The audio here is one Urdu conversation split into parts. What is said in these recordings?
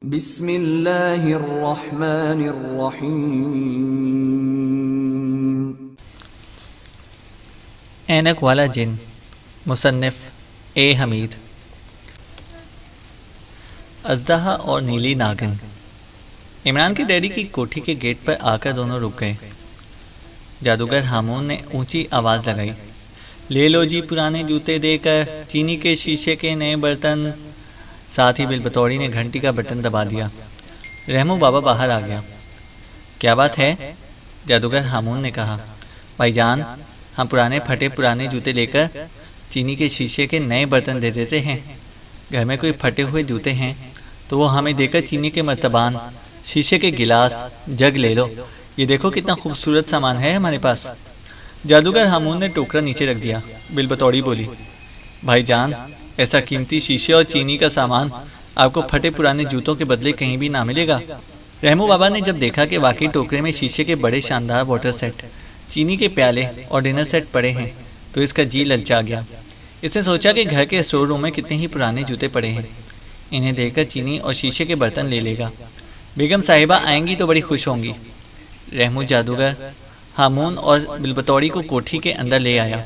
بسم اللہ الرحمن الرحیم۔ اینک والا جن، مصنف اے حمید۔ اژدہا اور نیلی ناگن۔ عمران کے ڈیڈی کی کوٹھی کے گیٹ پر آ کر دونوں رک گئے۔ جادوگر ہامون نے اونچی آواز لگائی، لے لو جی پرانے جوتے دے کر چینی کے شیشے کے نئے برتن۔ ساتھ ہی بالبطوری نے گھنٹی کا بٹن دبا دیا۔ رحمو بابا باہر آ گیا۔ کیا بات ہے؟ جادوگر ہامون نے کہا، بھائی جان، ہم پرانے جوتے لے کر چینی کے شیشے کے نئے برتن دے دیتے ہیں۔ گھر میں کوئی پھٹے ہوئے جوتے ہیں تو وہ ہمیں دے کر چینی کے مرتبان، شیشے کے گلاس، جگ لے لو۔ یہ دیکھو کتنا خوبصورت سامان ہے ہمارے پاس۔ جادوگر ہامون نے ٹوکرا نیچے رکھ دیا۔ بالبطوری بولی، بھائی جان، ایسا قیمتی شیشے اور چینی کا سامان آپ کو پھٹے پرانے جوتوں کے بدلے کہیں بھی نہ ملے گا۔ رحمو بابا نے جب دیکھا کہ واقعی ٹوکرے میں شیشے کے بڑے شاندار واٹر سیٹ، چینی کے پیالے اور ڈنر سیٹ پڑے ہیں تو اس کا جی للچا گیا۔ اس نے سوچا کہ گھر کے اسٹور روم میں کتنے ہی پرانے جوتے پڑے ہیں، انہیں دیکھ کر چینی اور شیشے کے برتن لے لے گا۔ بیگم صاحبہ آئیں گی تو بڑی خوش ہوں گی۔ رحمو جادوگر ہامون اور بالبطوری کو کوٹھی کے اندر لے آیا۔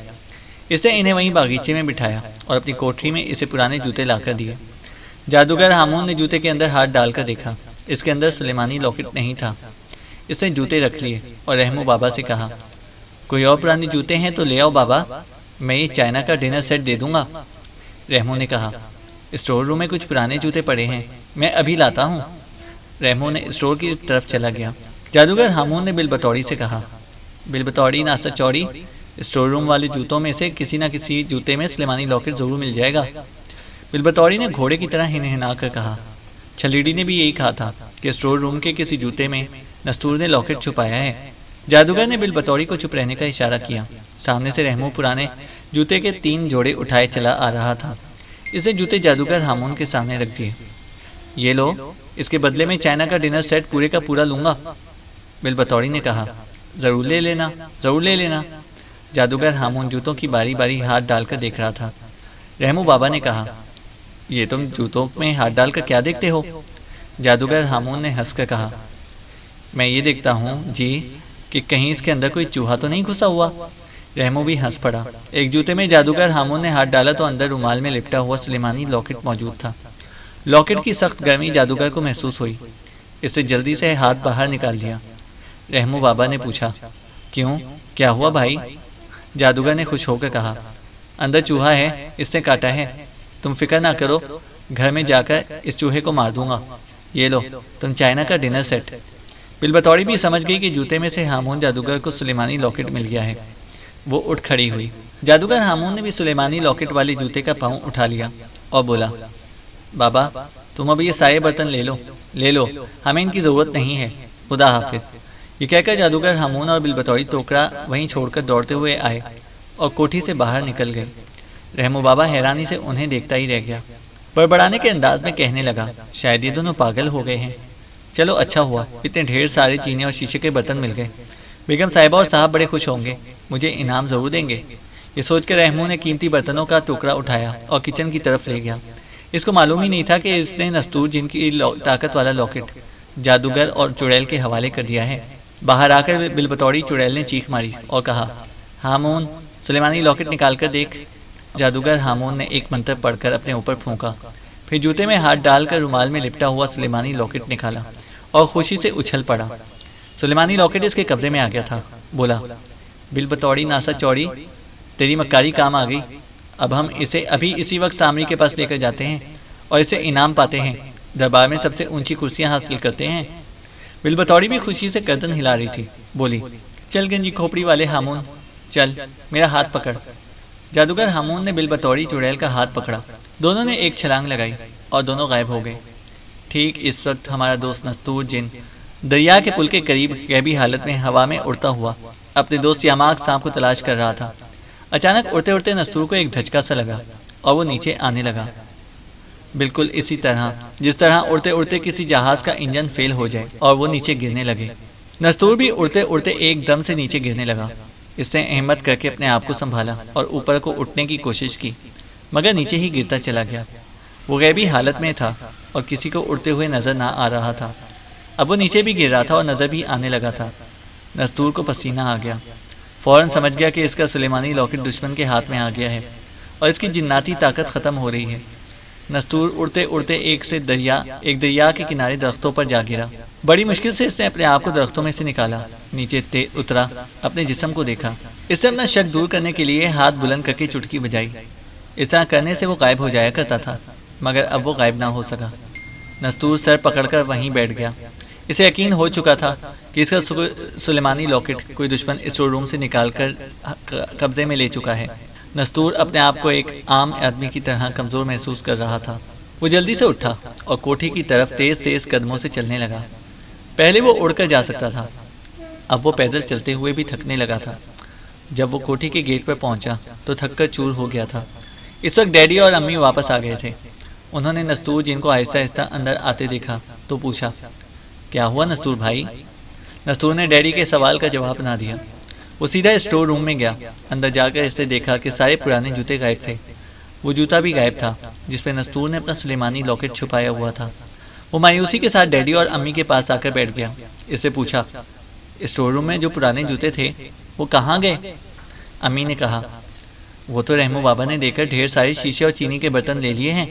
اسے انہیں وہیں باغیچے میں بٹھایا اور اپنی کوٹھی میں اسے پرانے جوتے لا کر دیے۔ جادوگر ہامون نے جوتے کے اندر ہاتھ ڈال کر دیکھا، اس کے اندر سلیمانی لاکٹ نہیں تھا۔ اس نے جوتے رکھ لیے اور رحمو بابا سے کہا، کوئی اور پرانے جوتے ہیں تو لے آؤ بابا، میں یہ چائنا کا ڈنر سیٹ دے دوں گا۔ رحمو نے کہا، اسٹور روم میں کچھ پرانے جوتے پڑے ہیں، میں ابھی لاتا ہوں۔ رحمو نے اسٹور کی طرف چلا گیا۔ جادوگر ہامون نے بالبطوری سے کہا، بالبطوری ناسا چوڑی، اسٹور روم والے جوتوں میں سے کسی نہ کسی جوتے میں سلیمانی لاکٹ ضرور مل جائے گا۔ بالبطوری نے گھوڑے کی طرح ہنہنا کر کہا، چھلیڈی نے بھی یہی کہا تھا کہ اسٹور روم کے کسی جوتے میں نستور نے لاکٹ چھپایا ہے۔ جادوگر نے بالبطوری کو چپ رہنے کا اشارہ کیا۔ سامنے سے رحمو پرانے جوتے کے 3 جوڑے اٹھائے چلا آ رہا تھا۔ اس نے جوتے جادوگر ہامون کے سامنے رکھ دیے۔ یہ لو، اس کے بدلے میں چائنا کا ڈنر سیٹ پورے کا پورا لوں گا۔ بالبطوری نے کہا، ضرور لے لینا، ضرور لے لینا۔ جادوگر ہامون جوتوں کی باری باری ہاتھ ڈال کر دیکھ رہا تھا۔ رحمو بابا نے کہا، یہ تم جوتوں میں ہاتھ ڈال کر کیا دیکھتے ہو؟ جادوگر ہامون نے ہنس کر کہا، میں یہ دیکھتا ہوں جی کہ کہیں اس کے اندر کوئی چوہا تو نہیں گھسا ہوا۔ رحمو بھی ہنس پڑا۔ ایک جوتے میں جادوگر ہامون نے ہاتھ ڈالا تو اندر رومال میں لپٹا ہوا سلیمانی لاکٹ موجود تھا۔ لاکٹ کی سخت گرمی جادوگر کو محسوس ہوئی۔ اس نے جلدی سے ہاتھ باہر نکال لیا۔ رحمو بابا نے پوچھا، کیوں، کیا ہوا بھائی؟ جادوگر نے خوش ہو کر کہا، اندر چوہا ہے، اس نے کاٹا ہے۔ تم فکر نہ کرو، گھر میں جا کر اس چوہے کو مار دوں گا۔ یہ لو، تم چائنا کا ڈنر سیٹ۔ بالبطوری بھی سمجھ گئی کہ جوتے میں سے ہامون جادوگر کو سلیمانی لاکٹ مل گیا ہے۔ وہ اٹھ کھڑی ہوئی۔ جادوگر ہامون نے بھی سلیمانی لاکٹ والے جوتے کا پاؤں اٹھا لیا اور بولا، بابا تم اب یہ سارے برتن لے لو، ہمیں ان کی ضرورت نہیں ہے، خدا حافظ۔ یہ کہہ کر جادوگر ہامون اور بالبطوری ٹوکرا وہیں چھوڑ کر دوڑتے ہوئے آئے اور کوٹھی سے باہر نکل گئے۔ رحمو بابا حیرانی سے انہیں دیکھتا ہی رہ گیا۔ بڑبڑانے کے انداز میں کہنے لگا، شاید یہ دونوں پاگل ہو گئے ہیں۔ چلو اچھا ہوا، اتنے ڈھیر سارے چینے اور شیشے کے برتن مل گئے۔ بیگم صاحبہ اور صاحب بڑے خوش ہوں گے، مجھے انعام ضرور دیں گے۔ یہ سوچ کر رحمو نے قیمتی برتنوں کا ٹوکرا اٹھایا اور کچن کی طرف لے گیا۔ اس کو معلوم ہی نہیں تھا کہ اس نے نستور جن کی طاقت والا لاکٹ جادوگر اور چڑیل کے حوالے کر دیا ہے۔ باہر آ کر بالبطوری چڑیل نے چیخ ماری اور کہا، ہامون، سلیمانی لاکٹ نکال کر دیکھ۔ جادوگر ہامون نے ایک منتر پڑھ کر اپنے اوپر پھونکا، پھر جوتے میں ہاتھ ڈال کر رومال میں لپٹا ہوا سلیمانی لاکٹ نکالا اور خوشی سے اچھل پڑا۔ سلیمانی لاکٹ اس کے قبضے میں آ گیا تھا۔ بولا، بالبطوری ناسا چوڑی، تیری مکاری کام آ گئی۔ اب ہم اسے ابھی اسی وقت سامری کے پاس لے کر جاتے ہیں اور اسے انعام پاتے ہیں، دربار میں سب سے اونچی کرسیاں حاصل کرتے ہیں۔ بالبطوری بھی خوشی سے گردن ہلا رہی تھی۔ بولی، چل گنجی کھوپڑی والے ہامون، چل، میرا ہاتھ پکڑ۔ جادوگر ہامون نے بالبطوری چڑیل کا ہاتھ پکڑا۔ دونوں نے ایک چھلانگ لگائی اور دونوں غائب ہو گئے۔ ٹھیک اس وقت ہمارا دوست نستور جن دریا کے پل کے قریب غیبی حالت میں ہوا میں اڑتا ہوا اپنے دوست یاماک سانپ کو تلاش کر رہا تھا۔ اچانک اڑتے اڑتے نستور کو ایک دھچکا سا لگا اور وہ نیچے آنے لگا، بالکل اسی طرح جس طرح اڑتے اڑتے کسی جہاز کا انجن فیل ہو جائے اور وہ نیچے گرنے لگے۔ نستور بھی اڑتے اڑتے ایک دم سے نیچے گرنے لگا۔ اس نے ہمت کر کے اپنے آپ کو سنبھالا اور اوپر کو اٹھنے کی کوشش کی، مگر نیچے ہی گرتا چلا گیا۔ وہ غیبی حالت میں تھا، اور کسی کو اڑتے ہوئے نظر نہ آ رہا تھا۔ اب وہ نیچے بھی گر رہا تھا اور نظر بھی آنے لگا تھا۔ نستور کو پسینہ آ گیا، فوراً سمجھ گیا کہ اس کا سلیمانی لاکٹ دشمن کے ہاتھ میں آ گیا ہے اور اس کی جناتی طاقت ختم ہو رہی ہے۔ نستور اڑتے اڑتے ایک دریا کے کنارے درختوں پر جا گرا۔ بڑی مشکل سے اس نے اپنے آپ کو درختوں میں سے نکالا، نیچے اترا، اپنے جسم کو دیکھا۔ اس نے اپنا شک دور کرنے کے لیے ہاتھ بلند کر کے چٹکی بجائی۔ اس طرح کرنے سے وہ غائب ہو جایا کرتا تھا، مگر اب وہ غائب نہ ہو سکا۔ نستور سر پکڑ کر وہیں بیٹھ گیا۔ اسے یقین ہو چکا تھا کہ اس کا سلیمانی لاکٹ کوئی دشمن اسٹور روم سے نکال کر قبضے میں لے چکا ہے۔ نستور اپنے آپ کو ایک عام آدمی کی طرح کمزور محسوس کر رہا تھا۔ وہ جلدی سے اٹھا اور کوٹھی کی طرف تیز تیز قدموں سے چلنے لگا۔ پہلے وہ اڑ کر جا سکتا تھا، اب وہ پیدل چلتے ہوئے بھی تھکنے لگا تھا۔ جب وہ کوٹھی کے گیٹ پر پہنچا تو تھک کر چور ہو گیا تھا۔ اس وقت ڈیڈی اور امی واپس آ گئے تھے۔ انہوں نے نستور جن کو آہستہ آہستہ اندر آتے دیکھا تو پوچھا، کیا ہوا نستور بھائی؟ نستور نے ڈیڈی کے سوال کا جواب نہ دیا۔ وہ سیدھا اسٹور روم میں گیا۔ اندر جا کر اس نے دیکھا کہ سارے پرانے جوتے غائب تھے۔ وہ جوتا بھی غائب تھا جس پہ نستور نے اپنا سلیمانی لاکٹ چھپایا ہوا تھا۔ وہ مایوسی کے ساتھ ڈیڈی اور امی کے پاس آ کر بیٹھ گیا۔ اس سے پوچھا، اسٹور روم میں جو پرانے جوتے تھے وہ کہاں گئے؟ امی نے کہا، وہ تو رحمو بابا نے دے کر ڈھیر سارے شیشے اور چینی کے برتن لے لیے ہیں۔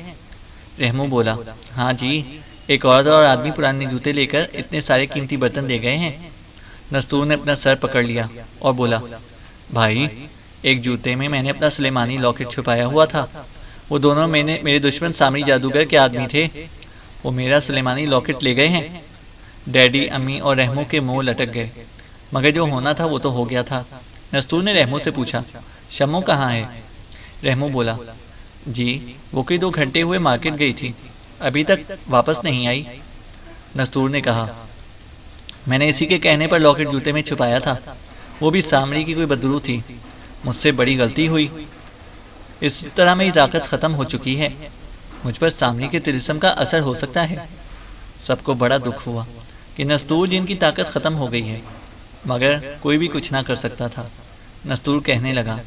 رحمو بولا، ہاں جی، ایک عورت اور آدمی پرانے جوتے لے کر اتنے سارے قیمتی برتن لے گئے ہیں۔ نستور نے اپنا سر پکڑ لیا اور بولا، بھائی، ایک جوتے میں نے اپنا سلیمانی لاکٹ چھپایا ہوا تھا۔ وہ دونوں میرے دشمن سامری جادوگر کے آدمی تھے۔ وہ میرا سلیمانی لاکٹ لے گئے ہیں۔ ڈیڈی، امی اور رحمو کے منہ لٹک گئے، مگر جو ہونا تھا وہ تو ہو گیا تھا۔ نستور نے رحمو سے پوچھا، شمو کہاں ہے؟ رحمو بولا، جی وہ کوئی 2 گھنٹے ہوئے مارکیٹ گئی تھی، ابھی تک واپس نہیں آئی۔ نستور نے کہا، میں نے اسی کے کہنے پر لاکٹ جوتے میں چھپایا تھا، وہ بھی سامری کی کوئی بدرو تھی۔ مجھ سے بڑی غلطی ہوئی، اس طرح میری طاقت ختم ہو چکی ہے۔ مجھ پر سامری کے طلسم کا اثر ہو سکتا ہے۔ سب کو بڑا دکھ ہوا کہ نستور جن کی طاقت ختم ہو گئی ہے، مگر کوئی بھی کچھ نہ کر سکتا تھا۔ نستور کہنے لگا،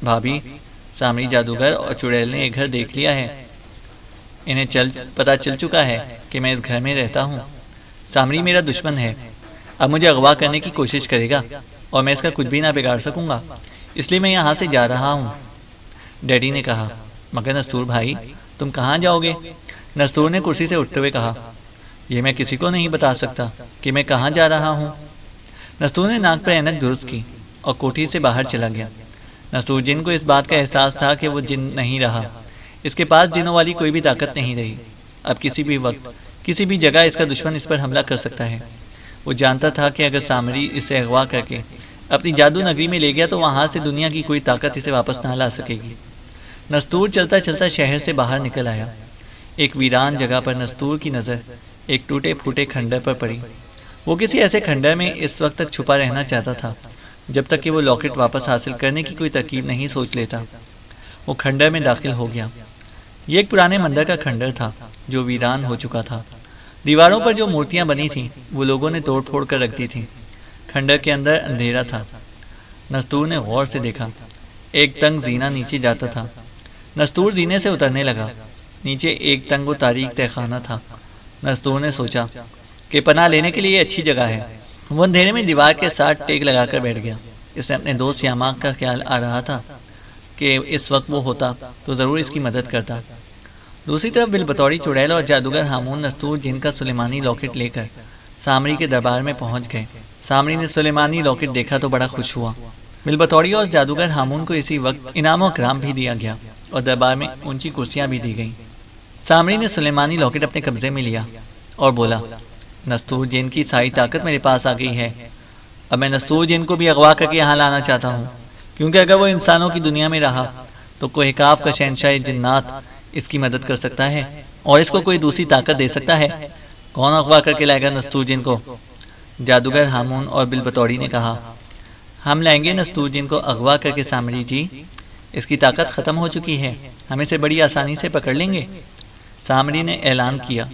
بھابھی، سامری جادوگر اور چڑیل نے یہ گھر دیکھ لیا ہے۔ انہیں پتا چل چکا ہے کہ میں اس گھر میں رہتا ہوں۔ سامری میرا دشمن ہے، اب مجھے اغوا کرنے کی کوشش کرے گا اور میں اس کا کچھ بھی نہ بگاڑ سکوں گا، اس لیے میں یہاں سے جا رہا ہوں۔ ڈیڈی نے کہا، مگر نستور بھائی، تم کہاں جاؤ گے؟ نستور نے کرسی سے اٹھتے ہوئے کہا، یہ میں کسی کو نہیں بتا سکتا کہ میں کہاں جا رہا ہوں۔ نستور نے ناک پر اینک درست کی اور کوٹھی سے باہر چلا گیا۔ نستور جن کو اس بات کا احساس تھا کہ وہ جن نہیں رہا، اس کے پاس جنوں والی کوئی بھی طاقت نہیں رہی۔ اب کسی بھی وقت، کسی بھی جگہ اس کا دشمن اس پر حملہ کر سکتا ہے۔ وہ جانتا تھا کہ اگر سامری اسے اغوا کر کے اپنی جادو نگری میں لے گیا تو وہاں سے دنیا کی کوئی طاقت اسے واپس نہ لا سکے گی۔ نستور چلتا چلتا شہر سے باہر نکل آیا۔ ایک ویران جگہ پر نستور کی نظر ایک ٹوٹے پھوٹے کھنڈر پر پڑی۔ وہ کسی ایسے کھنڈر میں اس وقت تک چھپا رہنا چاہتا تھا جب تک کہ وہ لاکٹ واپس حاصل کرنے کی کوئی ترکیب نہیں سوچ لیتا۔ وہ کھنڈر میں داخل ہو گیا۔ یہ ایک پرانے مندر کا کھنڈر تھا جو ویران ہو چکا تھا۔ دیواروں پر جو مورتیاں بنی تھیں وہ لوگوں نے توڑ پھوڑ کر رکھ دی تھیں۔ کھنڈر کے اندر اندھیرا تھا۔ نستور نے غور سے دیکھا، ایک تنگ زینہ نیچے جاتا تھا۔ نستور زینے سے اترنے لگا۔ نیچے ایک تنگ و تاریک تہخانہ تھا۔ نستور نے سوچا کہ پناہ لینے کے لیے اچھی جگہ ہے۔ وہ اندھیرے میں دیوار کے ساتھ ٹیک لگا کر بیٹھ گیا۔ اسے اپنے دوست یاماک کا خیال آ رہا تھا کہ اس وقت وہ ہوتا تو ضرور اس کی مدد کرتا۔ دوسری طرف بلبطوری چڑیل اور جادوگر ہامون نستور جن کا سلیمانی لاکٹ لے کر سامری کے دربار میں پہنچ گئے۔ سامری نے سلیمانی لاکٹ دیکھا تو بڑا خوش ہوا۔ بلبطوری اور جادوگر ہامون کو اسی وقت انعام و اکرام بھی دیا گیا اور دربار میں اونچی کرسیاں بھی دی گئیں۔ سامری نے سلیمانی لاکٹ اپنے قبضے میں لیا اور بولا، نستور جن کی ساری طاقت میرے پاس آ گئی ہے۔ اب میں نستور جن کو بھی اغوا کر کے یہاں لانا چاہتا ہوں، کیونکہ اگر وہ انسانوں کی دنیا میں رہا تو کوہ کاف کا شہنشاہ جنات اس کی مدد کر سکتا ہے اور اس کو کوئی دوسری طاقت دے سکتا ہے۔ کون اغوا کر کے لائے گا نستور جن کو؟ جادوگر ہامون اور بلبطوری نے کہا، ہم لائیں گے نستور جن کو اغوا کر کے سامری جی، اس کی طاقت ختم ہو چکی ہے، ہم اسے بڑی آسانی سے پکڑ لیں گے۔ سامری نے اعلان کیا،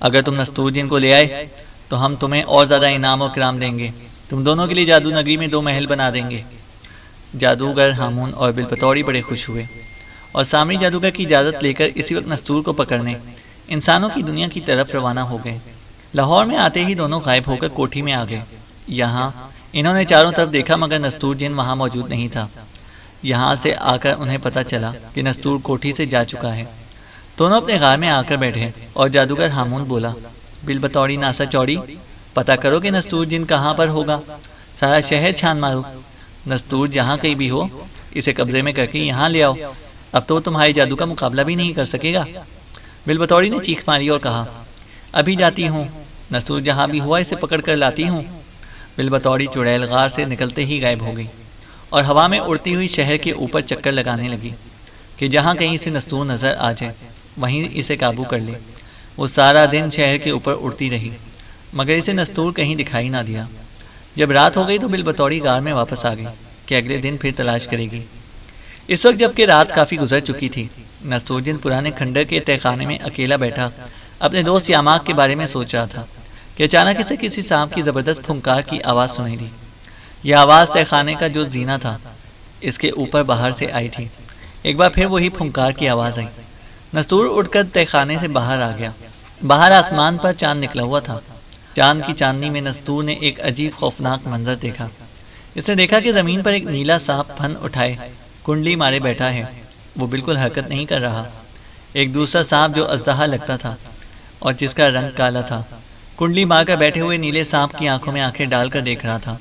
اگر تم نستور جن کو لے آئے تو ہم تمہیں اور زیادہ انعام و کرام دیں گے، تم دونوں کے لیے جادو نگری میں 2 محل بنا دیں گے۔ جادوگر ہامون اور بلبطوری بڑے خوش ہوئے اور سامری جادوگر کی اجازت لے کر اسی وقت نستور کو پکڑنے انسانوں کی دنیا کی طرف روانہ ہو گئے۔ لاہور میں آتے ہی دونوں غائب ہو کر کوٹھی میں آ گئے۔ یہاں انہوں نے چاروں طرف دیکھا مگر نستور جن وہاں موجود نہیں تھا۔ یہاں سے آ کر انہیں پتہ چلا کہ نستور کوٹھی سے جا چکا ہے۔ دونوں اپنے غار میں آ کر بیٹھے اور جادوگر ہامون بولا، بالبطوری ناسا چوڑی، پتہ کرو کہ نستور جن کہاں پر ہوگا، سارا شہر چھان مارو، نستور جہاں کہیں بھی ہو اسے قبضے میں کر کے یہاں لے آؤ، اب تو وہ تمہارے جادو کا مقابلہ بھی نہیں کر سکے گا۔ بالبطوری نے چیخ ماری اور کہا، ابھی جاتی ہوں، نستور جہاں بھی ہوا اسے پکڑ کر لاتی ہوں۔ بالبطوری چڑیل غار سے نکلتے ہی غائب ہو گئی اور ہوا میں اڑتی ہوئی شہر کے اوپر چکر لگانے لگی کہ جہاں کہیں اسے نستور نظر آ جائے وہیں اسے قابو کر لے۔ وہ سارا دن شہر کے اوپر اڑتی رہی مگر اسے نستور کہیں دکھائی نہ دیا۔ جب رات ہو گئی تو بالبطوری غار میں واپس آ گئی کہ اگلے دن پھر تلاش کرے گی۔ اس وقت جب کہ رات کافی گزر چکی تھی، نستور جن پرانے کھنڈر کے تہہ خانے میں اکیلا بیٹھا اپنے دوست یاماک کے بارے میں سوچ رہا تھا کہ اچانک اسے کسی سانپ کی زبردست پھنکار کی آواز سنائی دی۔ یہ آواز تہہ خانے کا جو زینہ تھا اس کے اوپر باہر سے آئی تھی۔ ایک بار پھر وہی پھنکار کی آواز آئی۔ نستور اٹھ کر تہہ خانے سے باہر آ گیا۔ باہر آسمان پر چاند نکلا ہوا تھا۔ چاند کی چاندنی میں نستور نے ایک عجیب خوفناک منظر دیکھا۔ اس نے دیکھا کہ زمین پر ایک نیلا سانپ پھن اٹھائے کنڈلی مارے بیٹھا ہے، وہ بالکل حرکت نہیں کر رہا۔ ایک دوسرا سانپ جو اژدہا لگتا تھا اور جس کا رنگ کالا تھا، کنڈلی مار کر بیٹھے ہوئے نیلے سانپ کی آنکھوں میں آنکھیں ڈال کر دیکھ رہا تھا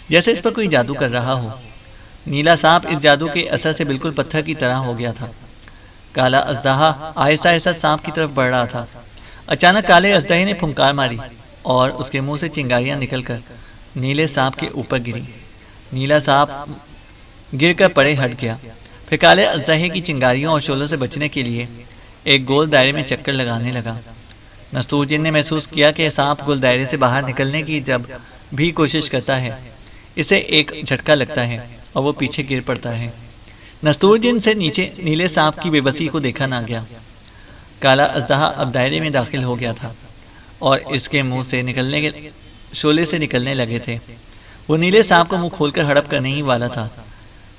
جیسے اس پر کوئی جادو کر رہا ہو۔ نیلا سانپ اس جادو کے اثر سے بالکل پتھر کی طرح ہو گیا تھا۔ کالا اژدہا آہستہ آہستہ سانپ کی طرف بڑھ رہا تھا۔ اچانک کالے اژدہے نے پھنکار ماری اور اس کے منہ سے چنگاریاں نکل کر نیلے سانپ کے اوپر گری۔ نیلا سانپ گر کر پڑے ہٹ گیا۔ پھر کالے اژدہے کی چنگاریوں اور شعلوں سے بچنے کے لیے ایک گول دائرے میں چکر لگانے لگا۔ نستور جن نے محسوس کیا کہ سانپ گول دائرے سے باہر نکلنے کی جب بھی کوشش کرتا ہے اسے ایک جھٹکا لگتا ہے اور وہ پیچھے گر پڑتا ہے۔ نستور جن سے نیچے نیلے سانپ کی بے بسی کو دیکھا نہ گیا۔ کالا اژدہا اب دائرے میں داخل ہو گیا تھا اور اس کے منہ سے شعلے سے نکلنے لگے تھے۔ وہ نیلے سانپ کو منہ کھول کر ہڑپ کرنے ہی والا تھا۔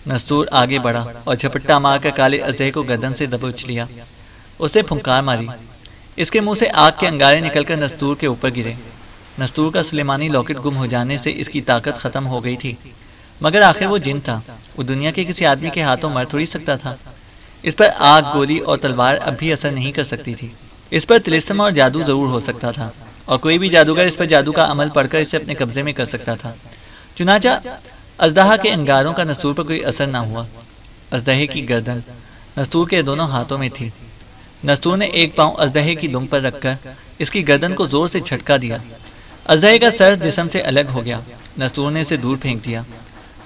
نستور آگے بڑھا اور جھپٹا مار کر کالے اژدہے کو گردن سے دبوچ لیا، اسے پھنکار ماری۔ اس کے منہ سے آگ کے انگارے نکل کر نستور کے اوپر گرے۔ نستور کا سلیمانی لاکٹ گم ہو جانے سے اس کی طاقت ختم ہو گئی تھی مگر آخر وہ جن تھا، وہ دنیا کے کسی آدمی کے ہاتھوں مر تھوڑی سکتا تھا۔ اس پر آگ، گولی اور تلوار اب بھی اثر نہیں کر سکتی تھی۔ اس پر طلسم اور جادو ضرور ہو سکتا تھا اور کوئی بھی جادوگر اس پر جادو کا عمل پڑھ کر اسے اپنے قبضے میں کر سکتا تھا۔ چنانچہ اژدہا کے انگاروں کا نستور پر کوئی اثر نہ ہوا۔ اژدہے کی گردن نستور کے دونوں ہاتھوں میں تھی۔ نستور نے ایک پاؤں اژدہے کی دم پر رکھ کر اس کی گردن کو زور سے جھٹکا دیا۔ اژدہے کا سر جسم سے الگ ہو گیا۔ نستور نے اسے دور پھینک دیا۔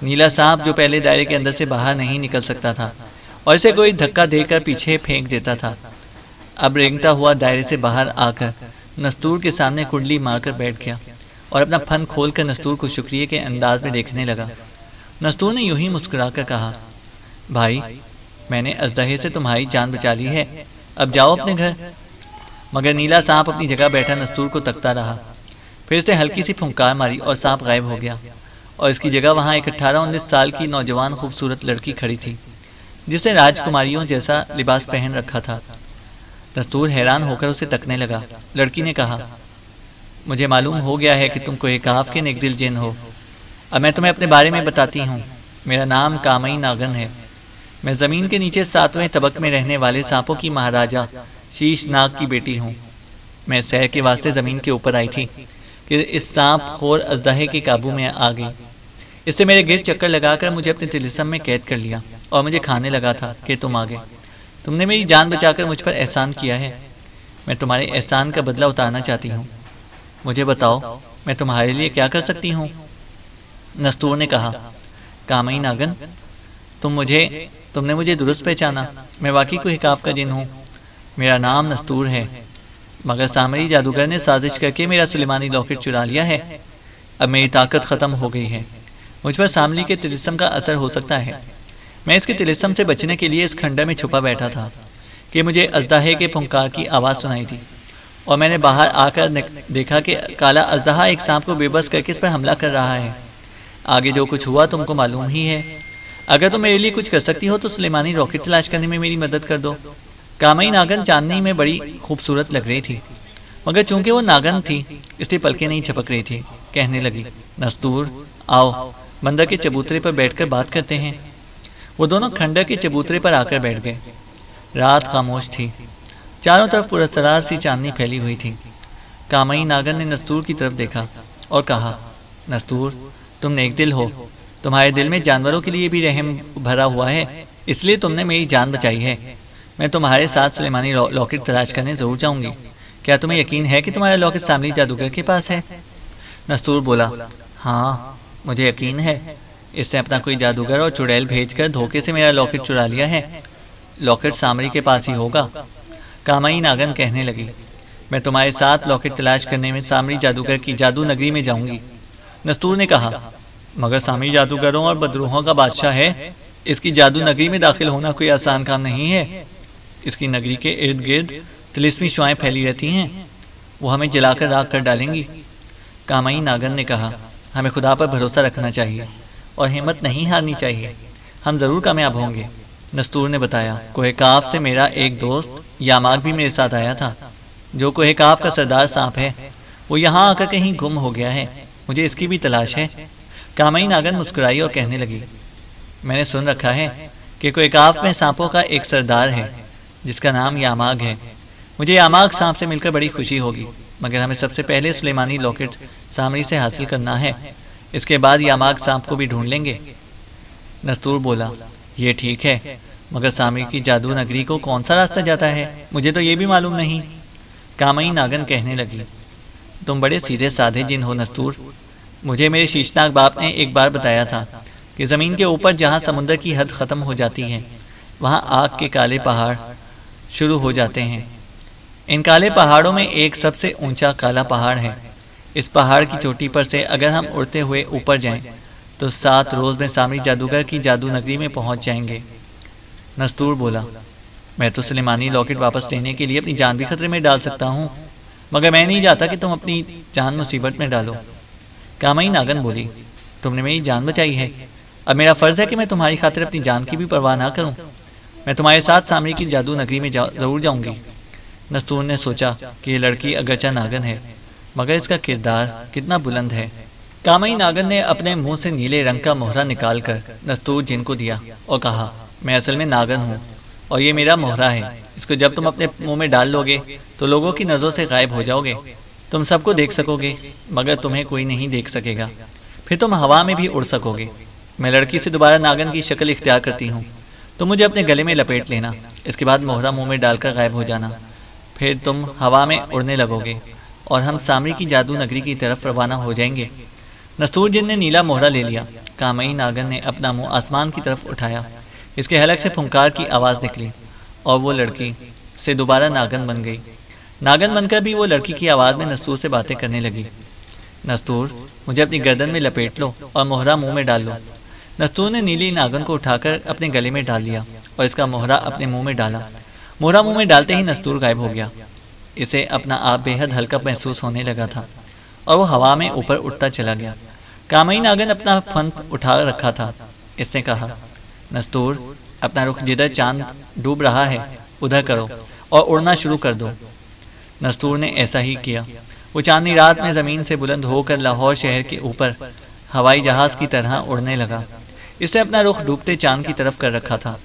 نیلا سانپ جو پہلے دائرے کے اندر سے باہر نہیں نکل سکتا تھا اور اسے کوئی دھکا دے کر پیچھے پھینک دیتا تھا، اب رینگتا ہوا دائرے سے باہر آ کر نستور کے سامنے کنڈلی مار کر بیٹھ گیا اور اپنا پھن کھول کر نستور کو شکریہ کے انداز میں دیکھنے لگا۔ نستور نے یوں ہی مسکرا کر کہا، بھائی، میں نے اژدہے سے تمہاری جان بچا لی ہے، اب جاؤ اپنے گھر۔ مگر نیلا سانپ اپنی جگہ بیٹھا نستور کو تکتا رہا۔ پھر اس نے ہلکی سی پھنکار ماری اور سانپ غائب ہو گیا اور اس کی جگہ وہاں ایک 18-19 سال کی نوجوان خوبصورت لڑکی کھڑی تھی جس نے راجکماریوں جیسا لباس پہن رکھا تھا۔ نستور حیران ہو کر اسے تکنے لگا۔ لڑکی نے کہا، مجھے معلوم ہو گیا ہے کہ تم کوہ کہف کے نیک دل جن ہو۔ اب میں تمہیں اپنے بارے میں بتاتی ہوں۔ میرا نام کامئی ناگن ہے۔ میں زمین کے نیچے 7ویں طبق میں رہنے والے سانپوں کی مہاراجا شیش ناگ کی بیٹی ہوں۔ میں سیر کے واسطے زمین کے اوپر آئی تھی کہ اس سانپ خور اژدہے کے قابو میں آ گئی۔ اس نے میرے گرد چکر لگا کر مجھے اپنے طلسم میں قید کر لیا اور مجھے کھانے لگا تھا کہ تم آ گئے۔ تم نے میری جان بچا کر مجھ پر احسان کیا ہے، میں تمہارے احسان کا بدلہ اتارنا چاہتی ہوں۔ مجھے بتاؤ میں تمہارے لیے کیا کر سکتی ہوں؟ نستور نے کہا، کامئی ناگن، تم نے مجھے درست پہچانا۔ میں واقعی کوہ کہف کا جن ہوں۔ میرا نام نستور ہے مگر سامری جادوگر نے سازش کر کے میرا سلیمانی لاکٹ چرا لیا ہے۔ اب میری طاقت ختم ہو گئی ہے، مجھ پر سامری کے طلسم کا اثر ہو سکتا ہے۔ میں اس کے طلسم سے بچنے کے لیے اس کھنڈر میں چھپا بیٹھا تھا کہ مجھے اژدہے کے پھنکار کی آواز سنائی تھی اور میں نے باہر آ کر دیکھا کہ کالا اژدہا ایک سانپ کو بے بس کر کے اس پر حملہ کر رہا ہے۔ آگے جو کچھ ہوا تم کو معلوم ہی ہے۔ اگر تم میرے لیے کچھ کر سکتی ہو تو سلیمانی راکٹ تلاش کرنے میں میری مدد کر دو۔ کامئی ناگن چاندنی میں بڑی خوبصورت لگ رہی تھی، مگر چونکہ وہ ناگن تھی اس لیے پلکیں نہیں چھپک رہی تھی۔ کہنے لگی، نستور آؤ بندر کے چبوترے پر بیٹھ کر بات کرتے ہیں۔ وہ دونوں کھنڈر کے چبوترے پر آ کر بیٹھ گئے۔ رات خاموش تھی، چاروں طرف پراسرار سی چاندنی پھیلی ہوئی تھی۔ کامئی ناگن نے نستور کی طرف دیکھا اور کہا، نستور تم نیک دل ہو، تمہارے دل میں جانوروں کے لیے بھی رحم بھرا ہوا ہے، اس لیے تم نے میری جان بچائی ہے۔ میں تمہارے ساتھ سلیمانی لاکٹ تلاش کرنے ضرور جاؤں گی۔ کیا تمہیں یقین ہے کہ تمہارا لاکٹ سامری جادوگر کے پاس ہے؟ نستور بولا، ہاں مجھے یقین ہے، اس نے اپنا کوئی جادوگر اور چڑیل بھیج کر دھوکے سے میرا لاکٹ چرا لیا ہے۔ لاکٹ سامری کے پاس ہی ہوگا۔ کامئی ناگن کہنے لگی، میں تمہارے ساتھ لاکٹ تلاش کرنے میں سامری جادوگر کی جادو نگری میں جاؤں گی۔ نستور نے کہا، مگر سامری جادوگروں اور بدروحوں کا بادشاہ ہے، اس کی جادو نگری میں داخل ہونا کوئی آسان کام نہیں ہے۔ اس کی نگری کے ارد گرد طلسمی شعائیں پھیلی رہتی ہیں، وہ ہمیں جلا کر راکھ کر ڈالیں گی۔ کامئی ناگن نے کہا، ہمیں خدا پر بھروسہ رکھنا چاہیے اور ہمت نہیں ہارنی چاہیے، ہم ضرور کامیاب ہوں گے۔ نستور نے بتایا، کوہ کاف سے میرا ایک دوست یاماگ بھی میرے ساتھ آیا تھا، جو کوہ کاف کا سردار سانپ ہے، وہ یہاں آ کر کہیں گم ہو گیا ہے، مجھے اس کی بھی تلاش ہے۔ کامئی ناگن مسکرائی اور کہنے لگی، میں نے سن رکھا ہے کہ کوہ کاف میں سانپوں کا ایک سردار ہے جس کا نام یاماگ ہے۔ مجھے یاماگ سانپ سے مل کر بڑی خوشی ہوگی، مگر ہمیں سب سے پہلے سلیمانی لاکٹ سامری سے حاصل کرنا ہے، اس کے بعد یاماگ سانپ کو بھی ڈھونڈ لیں گے۔ نستور بولا، یہ ٹھیک ہے، مگر سامری کی جادو نگری کو کون سا راستہ جاتا ہے؟ مجھے تو یہ بھی معلوم نہیں۔ کامئی ناگن کہنے لگی، تم بڑے سیدھے سادھے جن ہو نستور۔ مجھے میرے شیشناگ باپ نے ایک بار بتایا تھا کہ زمین کے اوپر جہاں سمندر کی حد ختم ہو جاتی ہے وہاں آگ کے کالے پہاڑ شروع ہو جاتے ہیں۔ ان کالے پہاڑوں میں ایک سب سے اونچا کالا پہاڑ ہے۔ اس پہاڑ کی چوٹی پر سے اگر ہم اڑتے ہوئے اوپر جائیں تو 7 روز میں سامری جادوگر کی جادو نگری میں پہنچ جائیں گے۔ نستور بولا، میں تو سلیمانی لاکٹ واپس لینے کے لیے اپنی جان بھی خطرے میں ڈال سکتا ہوں، مگر میں نہیں چاہتا کہ تم اپنی جان مصیبت میں ڈالو۔ کامئی ناگن بولی، تم نے میری جان بچائی ہے، اب میرا فرض ہے کہ میں تمہاری خاطر اپنی جان کی بھی پرواہ نہ کروں۔ میں تمہارے ساتھ سامری کی جادو نگری میں ضرور جاؤں گی۔ نستور نے سوچا کہ یہ لڑکی اگرچہ ناگن ہے مگر اس کا کردار کتنا بلند ہے۔ کامئی ناگن نے اپنے منہ سے نیلے رنگ کا مہرہ نکال کر نستور جن کو دیا اور کہا، میں اصل میں ناگن ہوں اور یہ میرا مہرہ ہے، اس کو جب تم اپنے منہ میں ڈال لو گے تو لوگوں کی نظروں سے غائب ہو جاؤ گے، تم سب کو دیکھ سکو گے مگر تمہیں کوئی نہیں دیکھ سکے گا، پھر تم ہوا میں بھی اڑ سکو گے۔ میں لڑکی سے دوبارہ ناگن کی شکل اختیار کرتی ہوں، تم مجھے اپنے گلے میں لپیٹ لینا، اس کے بعد مہرہ منہ میں ڈال کر غائب ہو جانا، پھر تم ہوا میں اڑنے لگو گے اور ہم سامری کی جادو نگری کی طرف روانہ ہو جائیں گے۔ نستور جن نے نیلا مہرہ لے لیا۔ کامئی ناگن نے اپنا منہ آسمان کی طرف اٹھایا، اس کے حلق سے پھنکار کی آواز نکلی اور وہ لڑکی سے دوبارہ ناگن بن گئی۔ ناگن بن کر بھی وہ لڑکی کی آواز میں نستور سے باتیں کرنے لگی۔ نستور مجھے اپنی گردن میں لپیٹ لو اور مہرہ منہ میں ڈال لو۔ نستور نے نیلی ناگن کو اٹھا کر اپنے گلے میں ڈال لیا اور اس کا مہرہ اپنے منہ میں ڈالا۔ مہرہ منہ میں ڈالتے ہی نستور غائب ہو گیا۔ اسے اپنا آپ بے حد ہلکا محسوس ہونے لگا تھا اور وہ ہوا میں اوپر اٹھتا چلا گیا۔ کامئی ناگن اپنا فن اٹھا رکھا تھا۔ اس نے کہا، نستور اپنا رخ جدھر چاند ڈوب رہا ہے ادھر کرو اور اڑنا شروع کر دو۔ نستور نے ایسا ہی کیا۔ وہ چاندنی رات میں زمین سے بلند ہو کر لاہور شہر کے اوپر ہوائی جہاز کی طرح اڑنے لگا۔ اس نے اپنا رخ ڈوبتے چاند کی طرف کر رکھا تھا۔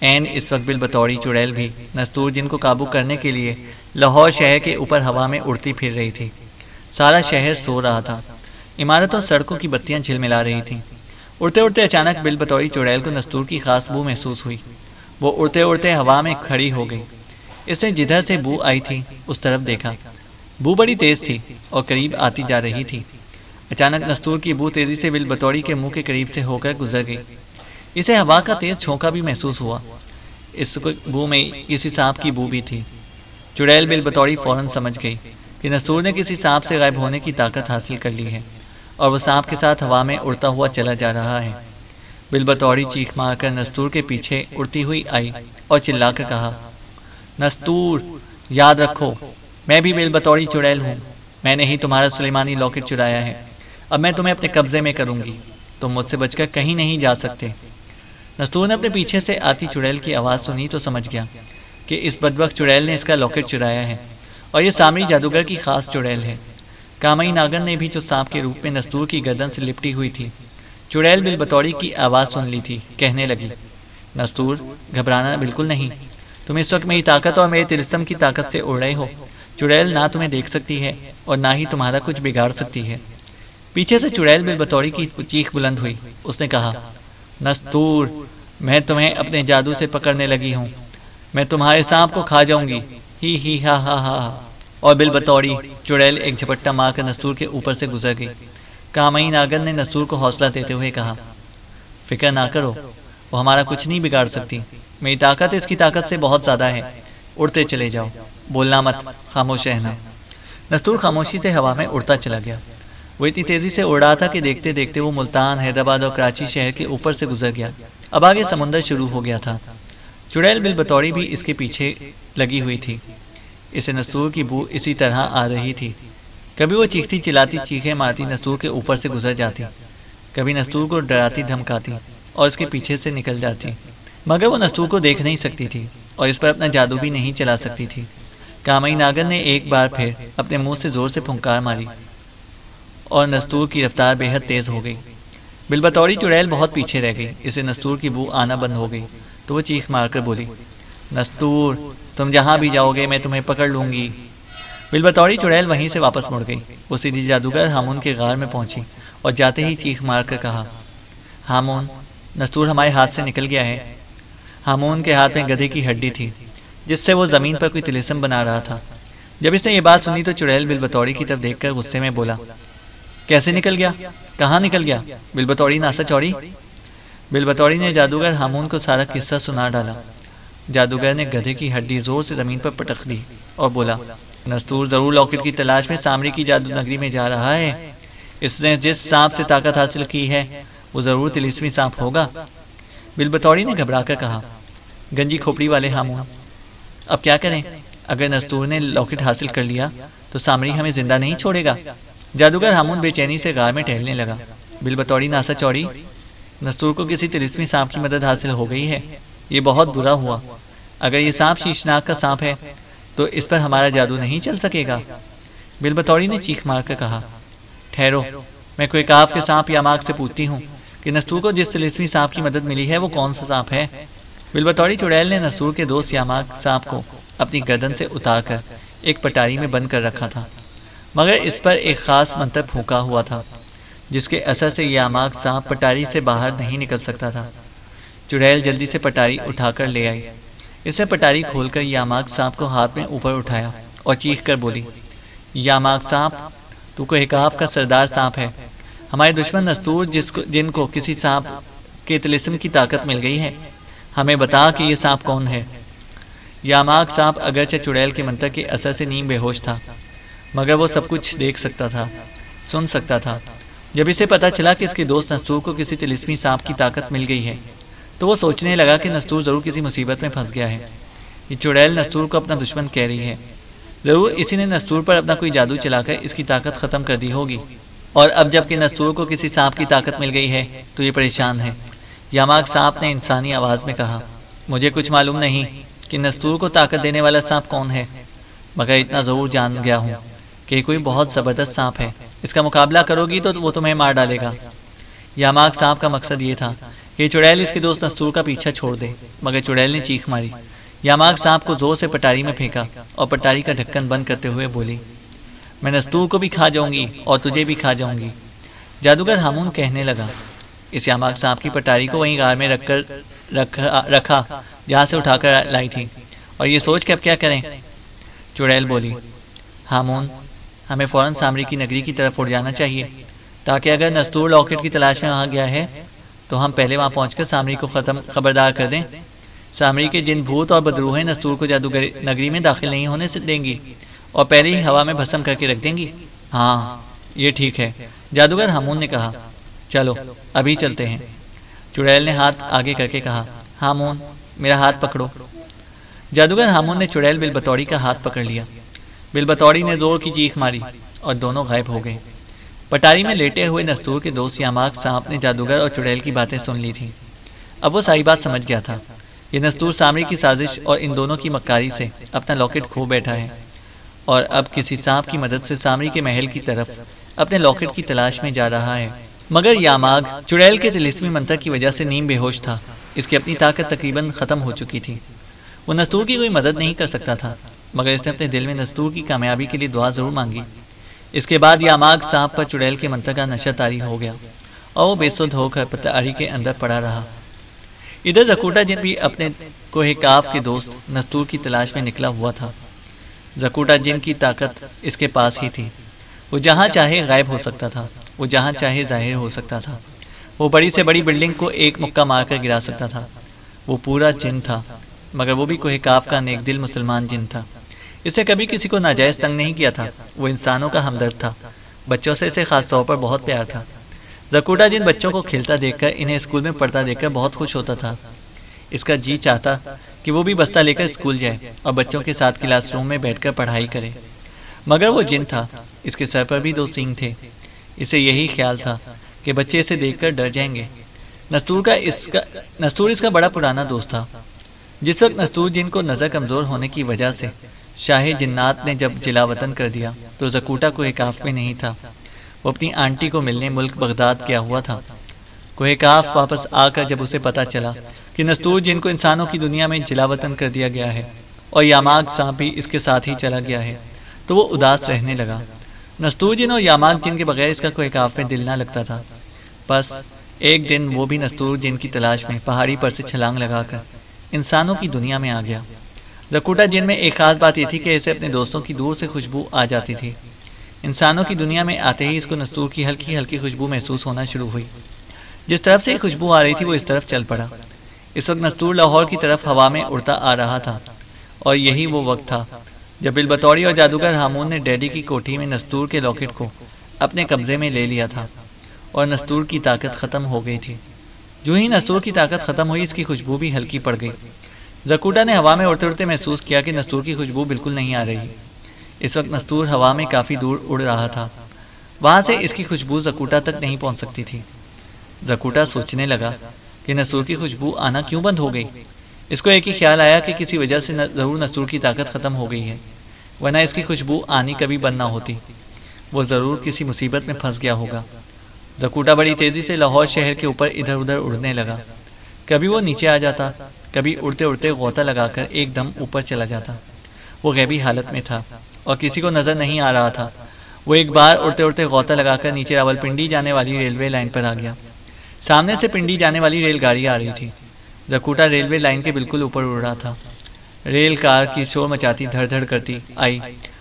عین اس وقت بالبطوری چڑیل بھی نستور جن کو قابو کرنے کے لیے لاہور شہر کے اوپر ہوا میں اڑتی پھر رہی تھی۔ سارا شہر سو رہا تھا، عمارتوں سڑکوں کی بتیاں جھلملا رہی تھیں۔ اڑتے اڑتے اچانک بالبطوری چڑیل کو نستور کی خاص بو محسوس ہوئی۔ وہ اڑتے اڑتے ہوا میں کھڑی ہو گئی۔ اس نے جدھر سے بو آئی تھی اس طرف دیکھا۔ بو بڑی تیز تھی اور قریب آتی جا رہی تھی۔ اچانک نستور کی بو تیزی سے بالبطوری کے منہ کے قریب سے ہو کر گزر گئی۔ اسے ہوا کا تیز چھونکا بھی محسوس ہوا۔ اس بو میں کسی سانپ کی بو بھی تھی۔ چڑیل بالبطوری فوراً سمجھ گئی کہ نستور نے کسی سانپ سے غائب ہونے کی طاقت حاصل کر لی ہے اور وہ سانپ کے ساتھ ہوا میں اڑتا ہوا چلا جا رہا ہے۔ بالبطوری چیخ مار کر نستور کے پیچھے اڑتی ہوئی آئی اور چلا کر کہا، نستور یاد رکھو میں بھی بالبطوری چڑیل ہوں، میں نے ہی تمہارا سلیمانی لاکٹ چرایا ہے، اب میں تمہیں اپنے قبضے میں کروں گی، تم مجھ سے بچ کر کہیں نہیں جا سکتے۔ نستور نے اپنے پیچھے سے آتی چڑیل کی آواز سنی تو سمجھ گیا کہ اس بدبخت چڑیل نے اس کا لاکٹ چرایا ہے اور یہ سامری جادوگر کی خاص چڑیل ہے۔ کامئی ناگن نے بھی جو سانپ کے روپ میں نستور کی گردن سے لپٹی ہوئی تھی چڑیل بالبطوری کی آواز سن لی تھی، کہنے لگی، نستور گھبرانا بالکل نہیں، تم اس وقت میری طاقت اور میرے طلسم کی طاقت سے اڑ رہے ہو۔ چڑیل نہ تمہیں دیکھ سکتی ہے اور نہ ہی تمہارا کچھ بگاڑ سکتی ہے۔ پیچھے سے چڑیل بالبطوری کی چیخ بلند ہوئی، اس نے کہا، نستور میں تمہیں اپنے جادو سے پکڑنے لگی ہوں، میں تمہارے سانپ کو کھا جاؤں گی، ہی ہا ہا ہا۔ اور بالبطوری چڑیل ایک جھپٹا مار کر نستور کے اوپر سے گزر گئی۔ کامئی ناگن نے نستور کو حوصلہ دیتے ہوئے کہا، فکر نہ کرو، وہ ہمارا کچھ نہیں بگاڑ سکتی، میری طاقت اس کی طاقت سے بہت زیادہ ہے، اڑتے چلے جاؤ، بولنا مت، خاموش رہنا۔ نستور خاموشی سے ہوا میں اڑتا چلا گیا۔ وہ اتنی تیزی سے اڑ رہا تھا کہ دیکھتے دیکھتے وہ ملتان، حیدرآباد اور کراچی شہر کے اوپر سے گزر گیا۔ اب آگے سمندر شروع ہو گیا تھا۔ چڑیل بالبطوری بھی اس کے پیچھے لگی ہوئی تھی۔ اسے نستور کی بو اسی طرح آ رہی تھی۔ کبھی وہ چیختی چلاتی چیخیں مارتی نستور کے اوپر سے گزر جاتی، کبھی نستور کو ڈراتی دھمکاتی اور اس کے پیچھے سے نکل جاتی، مگر وہ نستور کو دیکھ نہیں سکتی تھی اور اس پر اپنا جادو بھی نہیں چلا سکتی تھی۔ کامئی ناگن نے ایک بار پھر اپنے منہ سے زور سے پھنکار ماری اور نستور کی رفتار بے حد تیز ہو گئی۔ بالبطوری چڑیل بہت پیچھے رہ گئی۔ اسے نستور کی بو آنا بند ہو گئی تو وہ چیخ مار کر بولی، نستور تم جہاں بھی جاؤ گے میں تمہیں پکڑ لوں گی۔ بالبطوری چڑیل وہیں سے واپس مڑ گئی۔ وہ سیدھی جادوگر ہامون کے غار میں پہنچی اور جاتے ہی چیخ مار کر کہا، ہامون نستور ہمارے ہاتھ سے نکل گیا ہے۔ ہامون کے ہاتھ میں گدھے کی ہڈی تھی جس سے وہ زمین پر کوئی طلسم بنا رہا تھا۔ جب اس نے یہ بات سنی تو چڑیل بالبطوری کی طرف دیکھ کر غصے میں بولا، کیسے نکل گیا؟ کہاں نکل گیا؟ بالبطوری ناسا چوڑی۔ بالبطوری نے جادوگر ہامون کو سارا قصہ سنا ڈالا۔ جادوگر نے گدھے کی ہڈی زور سے زمین پر پٹک دی اور بولا، نستور ضرور لاکٹ کی تلاش میں سامری کی جادو نگری میں جا رہا ہے۔ اس نے جس سانپ سے طاقت حاصل کی ہے وہ ضرور طلسمی سانپ ہوگا۔ بالبطوری نے گھبرا کر کہا، گنجی کھوپڑی والے ہامون اب کیا کریں؟ اگر نستور نے لاکٹ حاصل کر لیا تو سامری ہمیں زندہ نہیں چھوڑے گا۔ جادوگر ہامون بے چینی سے غار میں ٹہلنے لگا۔ بالبطوری ناسا چوڑی، نستور کو کسی طلسمی سانپ کی مدد حاصل ہو گئی ہے، یہ بہت برا ہوا۔ اگر یہ سانپ شیشناک کا سانپ ہے تو اس پر ہمارا جادو نہیں چل سکے گا۔ بالبطوری نے چیخ مار کر کہا، ٹھہرو، میں کوئی کاف کے سانپ یا ماغ سے پوچھتی ہوں کہ نستور کو جس طلسمی سانپ کی مدد ملی ہے وہ کون سا سانپ ہے۔ بالبطوری چڑیل نے نستور کے دوست یاماغ سانپ کو اپنی گردن سے اتار کر ایک پٹاری میں بند کر رکھا تھا، مگر اس پر ایک خاص منتر پھونکا ہوا تھا جس کے اثر سے یاماغ سانپ پٹاری سے باہر نہیں نکل سکتا تھا۔ چڑیل جلدی سے پٹاری اٹھا کر لے آئی۔ اس نے پٹاری کھول کر یاماغ سانپ کو ہاتھ میں اوپر اٹھایا اور چیخ کر بولی، یاماغ سانپ تو کوئی کاف کا سردار سانپ ہے۔ ہمارے دشمن نستور جن کو کسی سانپ کے طلسم کی طاقت مل گئی ہے، ہمیں بتا کہ یہ سانپ کون ہے۔ یاماغ سانپ اگرچہ چڑیل کے منتر کے اثر سے نیم بے ہوش تھا، مگر وہ سب کچھ دیکھ سکتا تھا، سن سکتا تھا۔ جب اسے پتا چلا کہ اس کے دوست نستور کو کسی طلسمی سانپ کی طاقت مل گئی ہے تو وہ سوچنے لگا کہ نستور ضرور کسی مصیبت میں پھنس گیا ہے۔ یہ چڑیل نستور کو اپنا دشمن کہہ رہی ہے، ضرور اسی نے نستور پر اپنا کوئی جادو چلا کر اس کی طاقت ختم کر دی ہوگی، اور اب جب کہ نستور کو کسی سانپ کی طاقت مل گئی ہے تو یہ پریشان ہے۔ یاماغ سانپ نے انسانی آواز میں کہا، مجھے کچھ معلوم نہیں کہ نستور کو طاقت دینے والا سانپ کون ہے، مگر اتنا ضرور جان گیا ہوں کہ کوئی بہت زبردست سانپ ہے، اس کا مقابلہ کرو گی تو وہ تمہیں مار ڈالے گا۔ یاماغ سانپ کا مقصد یہ تھا کہ چڑیل اس کے دوست نستور کا پیچھا چھوڑ دے، مگر چڑیل نے چیخ ماری۔ یاماغ سانپ کو زور سے پٹاری میں پھینکا اور پٹاری کا ڈھکن بند کرتے ہوئے بولی، میں نستور کو بھی کھا جاؤں گی اور تجھے بھی کھا جاؤں گی۔ جادوگر ہامون کہنے لگا، اس یاماغ سانپ کی پٹاری کو وہیں غار میں رکھا جہاں سے اٹھا کر لائی تھی، اور یہ سوچ کے اب کیا کریں؟ چڑیل بولی، ہامون ہمیں فوراً سامری کی نگری کی طرف اڑ جانا چاہیے، تاکہ اگر نستور لاکٹ کی تلاش میں وہاں گیا ہے تو ہم پہلے وہاں پہنچ کر سامری کو خبردار کر دیں۔ سامری کے جن بھوت اور بدروہیں نستور کو جادوگر نگری میں داخل نہیں ہونے سے دیں گی اور پہلے ہی ہوا میں بھسم کر کے رکھ دیں گی۔ ہاں یہ ٹھیک ہے، جادوگر ہامون نے کہا، چلو ابھی چلتے ہیں۔ چڑیل نے ہاتھ آگے کر کے کہا، ہامون میرا ہاتھ پکڑو۔ جادوگر ہامون نے چڑیل بالبطوری کا ہاتھ پکڑ لیا۔ بالبطوری نے زور کی چیخ ماری اور دونوں غائب ہو گئے۔ پٹاری میں لیٹے ہوئے نستور کے دوست یاماغ سانپ نے جادوگر اور چڑیل کی باتیں سن لی تھیں۔ اب وہ ساری بات سمجھ گیا تھا۔ یہ نستور سامری کی سازش اور ان دونوں کی مکاری سے اپنا لاکٹ کھو بیٹھا ہے اور اب کسی سانپ کی مدد سے سامری کے محل کی طرف اپنے لاکٹ کی تلاش میں جا رہا ہے۔ مگر یاماگ چڑیل کے طلسمی منتر کی وجہ سے نیم بے ہوش تھا۔ اس کی اپنی طاقت تقریباً ختم ہو چکی تھی۔ وہ نستور کی کوئی مدد نہیں کر سکتا تھا، مگر اس نے اپنے دل میں نستور کی کامیابی کے لیے دعا ضرور مانگی۔ اس کے بعد یاماگ سانپ پر چڑیل کے منتر کا نشہ طاری ہو گیا اور وہ بے سدھ ہو کر پتاری کے اندر پڑا رہا۔ ادھر زکوٹا جن بھی اپنے کوہ کاف کے دوست نستور کی تلاش میں نکلا ہوا تھا۔ زکوٹا جن کی طاقت اس کے پاس ہی تھی۔ وہ جہاں چاہے غائب ہو سکتا تھا، وہ جہاں چاہے ظاہر ہو سکتا تھا۔ وہ بڑی سے بڑی بلڈنگ کو ایک مکہ مار کر گرا سکتا تھا۔ وہ پورا جن تھا، مگر وہ بھی کوہ کاف کا نیک دل مسلمان جن تھا۔ اس نے کبھی کسی کو ناجائز تنگ نہیں کیا تھا۔ وہ انسانوں کا ہمدرد تھا۔ بچوں سے اسے خاص طور پر بہت پیار تھا۔ زکوٹا جن بچوں کو کھیلتا دیکھ کر، انہیں اسکول میں پڑھتا دیکھ کر بہت خوش ہوتا تھا۔ اس کا جی چاہتا کہ وہ بھی بستہ لے کر اسکول جائے اور بچوں کے ساتھ کلاس روم میں بیٹھ کر پڑھائی کرے، مگر وہ جن تھا، اس کے سر پر بھی 2 سینگ تھے۔ اسے یہی خیال تھا کہ بچے اسے دیکھ کر ڈر جائیں گے۔ نستور اس کا بڑا پرانا دوست تھا۔ جس وقت نستور جن کو نظر کمزور ہونے کی وجہ سے شاہ جنات نے جب جلا وطن کر دیا تو زکوٹا کوہ کاف میں نہیں تھا۔ وہ اپنی آنٹی کو ملنے ملک بغداد گیا ہوا تھا۔ کوہ کاف واپس آ کر جب اسے پتا چلا کہ نستور جن کو انسانوں کی دنیا میں جلا وطن کر دیا گیا ہے اور یاماگ سانپ بھی اس کے ساتھ ہی چلا گیا ہے تو وہ اداس رہنے لگا۔ نستور جن اور یاماگ جن کے بغیر اس کا کوہ کاف میں دل نہ لگتا تھا۔ بس ایک دن وہ بھی نستور جن کی تلاش میں پہاڑی پر سے چھلانگ لگا کر انسانوں کی دنیا میں آ گیا۔ زکوٹا جن میں ایک خاص بات یہ تھی کہ اسے اپنے دوستوں کی دور سے خوشبو آ جاتی تھی۔ انسانوں کی دنیا میں آتے ہی اس کو نستور کی ہلکی ہلکی خوشبو محسوس ہونا شروع ہوئی۔ جس طرف سے خوشبو آ رہی تھی وہ اس طرف چل پڑا۔ اس وقت نستور لاہور کی طرف ہوا میں اڑتا آ رہا تھا اور یہی وہ وقت تھا جب البطوری اور جادوگر ہامون نے ڈیڈی کی کوٹھی میں نستور کے لاکٹ کو اپنے قبضے میں لے لیا تھا اور نستور کی طاقت ختم ہو گئی تھی۔ جو ہی نستور کی طاقت ختم ہوئی، اس کی خوشبو بھی ہلکی پڑ گئی۔ زکوٹا نے ہوا میں اڑتے اڑتے محسوس کیا کہ نستور کی خوشبو بالکل نہیں آ رہی۔ اس وقت نستور ہوا میں کافی دور اڑ رہا تھا، وہاں سے اس کی خوشبو زکوٹا تک نہیں پہنچ سکتی تھی۔ زکوٹا سوچنے لگا کہ نستور کی خوشبو آنا کیوں بند ہو گئی۔ اس کو ایک ہی خیال آیا کہ کسی وجہ سے ضرور نستور کی طاقت ختم ہو گئی ہے، ورنہ اس کی خوشبو آنی کبھی بند نہ ہوتی۔ وہ ضرور کسی مصیبت میں پھنس گیا ہوگا۔ زکوٹا بڑی تیزی سے لاہور شہر کے اوپر ادھر ادھر اڑنے لگا۔ کبھی وہ نیچے آ جاتا، کبھی اڑتے اڑتے غوطہ لگا کر ایک دم اوپر چلا جاتا۔ وہ غیبی حالت میں تھا اور کسی کو نظر نہیں آ رہا تھا۔ وہ ایک بار اڑتے اڑتے غوطہ لگا کر نیچے راولپنڈی جانے والی ریلوے لائن پر آ گیا۔ سامنے سے پنڈی جانے والی ریل گاڑی آ رہی تھی۔ زکوٹا ریلوے لائن کے بالکل اوپر اڑ رہا تھا۔ ریل کار کی شور مچاتی دھڑ دھڑ کرتی آئی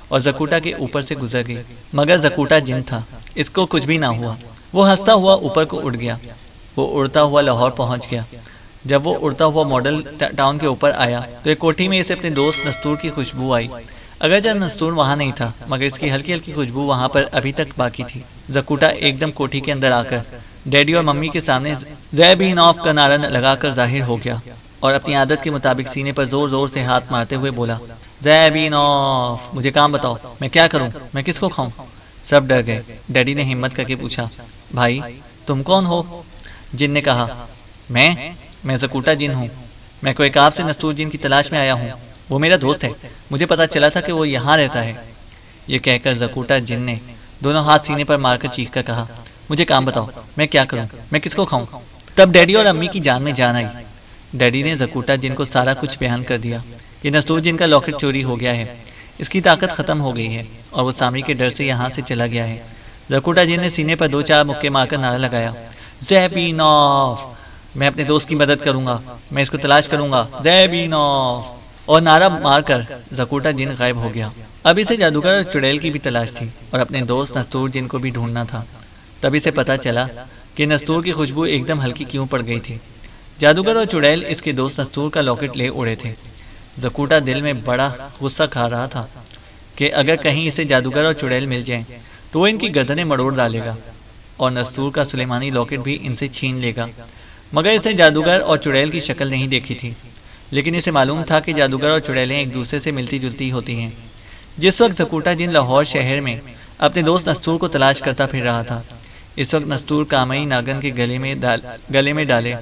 اور زکوٹا کے اوپر سے گزر گئی، مگر زکوٹا جن تھا، اس کو کچھ بھی نہ ہوا۔ وہ ہنستا ہوا اوپر کو اڑ گیا۔ وہ اڑتا ہوا لاہور پہنچ گیا۔ جب وہ اڑتا ہوا ماڈل ٹاؤن کے اوپر آیا تو ایک کوٹھی میں اسے اپنے دوست نستور کی خوشبو آئی۔ اگرچہ نستور وہاں نہیں تھا، مگر اس کی ہلکی ہلکی خوشبو وہاں پر ابھی تک باقی تھی۔ زکوٹا ایک دم کوٹھی کے اندر آ کر ڈیڈی اور ممی کے سامنے زیبین آف کا نعرہ لگا کر ظاہر ہو گیا اور اپنی عادت کے مطابق سینے پر زور زور سے ہاتھ مارتے ہوئے بولا، زیبین آف، مجھے کام بتاؤ، میں کیا کروں، میں کس کو کھاؤں؟ سب ڈر گئے۔ ڈیڈی نے ہمت کر کے پوچھا، بھائی تم کون ہو؟ جن نے کہا، میں زکوٹا جن ہوں۔ میں کوہ کاف سے نستور جن کی تلاش میں آیا ہوں۔ وہ میرا دوست ہے، مجھے پتا چلا تھا کہ وہ یہاں رہتا ہے۔ یہ کہہ کر زکوٹا جن نے دونوں ہاتھ سینے پر مار کر چیخ کر کہا، مجھے کام بتاؤ، میں کیا کروں، میں کس کو کھاؤں؟ تب ڈیڈی اور امی کی جان میں جان آئی۔ ڈیڈی نے زکوٹا جن کو سارا کچھ بیان کر دیا کہ نستور جن کا لاکٹ چوری ہو گیا ہے، اس کی طاقت ختم ہو گئی ہے اور وہ سامری کے ڈر سے یہاں سے چلا گیا ہے۔ زکوٹا جن نے سینے پر 2-4 مکے مار کر نعرہ لگایا، زیبین آف، میں اپنے دوست کی مدد کروں گا، میں اس کو تلاش کروں گا، زیبین آف، اور نعرہ مار کر زکوٹا جن غائب ہو گیا۔ اب اسے جادوگر اور چڑیل کی بھی تلاش تھی اور اپنے دوست نستور جن کو بھی ڈھونڈنا تھا۔ تب اسے پتا چلا کہ نستور کی خوشبو ایک دم ہلکی کیوں پڑ گئی تھی۔ جادوگر اور چڑیل اس کے دوست نستور کا لاکٹ لے اڑے تھے۔ زکوٹا دل میں بڑا غصہ کھا رہا تھا کہ اگر کہیں اسے جادوگر اور چڑیل مل جائیں تو وہ ان کی گردنیں مڑوڑ ڈالے گا اور نستور کا سلیمانی لاکٹ بھی ان سے چھین لے گا۔ مگر اس نے جادوگر اور چڑیل کی شکل نہیں دیکھی تھی، لیکن اسے معلوم تھا کہ جادوگر اور چڑیلیں ایک دوسرے سے ملتی جلتی ہوتی ہیں۔ جس وقت زکوٹا جن لاہور شہر میں اپنے دوست نستور کو تلاش کرتا پھر رہا تھا، اس وقت نستور کامئی ناگن کے گلے میں ڈالے